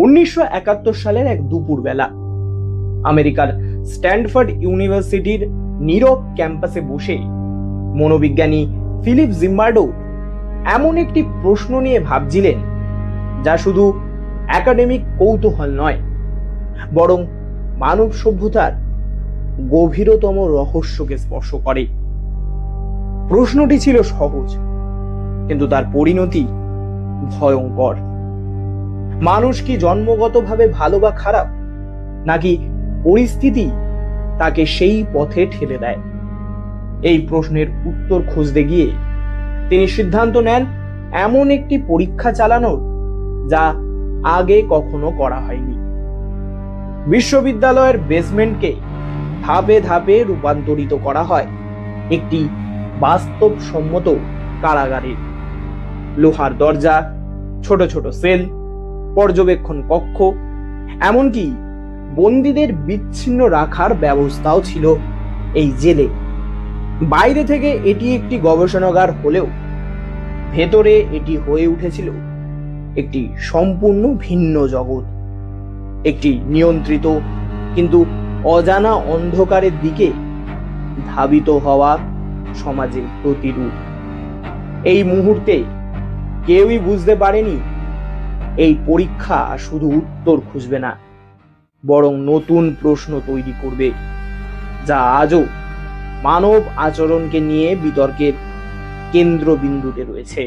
1971 সালের এক দুপুরবেলা আমেরিকার স্ট্যানফোর্ড ইউনিভার্সিটির নীরব ক্যাম্পাসে বসে মনোবিজ্ঞানী ফিলিপ জিম্বার্ডো এমন একটি প্রশ্ন নিয়ে ভাবছিলেন যা শুধু একাডেমিক কৌতূহল নয়, বরং মানব সভ্যতার গভীরতম রহস্যকে স্পর্শ করে। প্রশ্নটি ছিল সহজ, কিন্তু তার পরিণতি ভয়ঙ্কর। মানুষ কি জন্মগতভাবে ভালো বা খারাপ, নাকি পরিস্থিতি তাকে সেই পথে ঠেলে দেয়? এই প্রশ্নের উত্তর খুঁজতে গিয়ে তিনি সিদ্ধান্ত নেন এমন একটি পরীক্ষা চালানোর যা আগে কখনো করা হয়নি। বিশ্ববিদ্যালয়ের বেসমেন্টকে ধাপে ধাপে রূপান্তরিত করা হয় একটি বাস্তবসম্মত কারাগারে। লোহার দরজা, ছোট ছোট সেল, পর্যবেক্ষণ কক্ষ, এমনকি বন্দীদের বিচ্ছিন্ন রাখার ব্যবস্থাও ছিল এই জেলে। বাইরে থেকে এটি একটি গবেষণাগার হলেও ভেতরে এটি হয়ে উঠেছিল একটি সম্পূর্ণ ভিন্ন জগৎ, একটি নিয়ন্ত্রিত কিন্তু অজানা অন্ধকারের দিকে ধাবিত হওয়া সমাজের প্রতিরূপ। এই মুহূর্তে কেউই বুঝতে পারেনি এই পরীক্ষা শুধু উত্তর খুঁজবে না, বরং নতুন প্রশ্ন তৈরি করবে, যা আজও মানব আচরণকে নিয়ে বিতর্কের কেন্দ্রবিন্দুতে রয়েছে।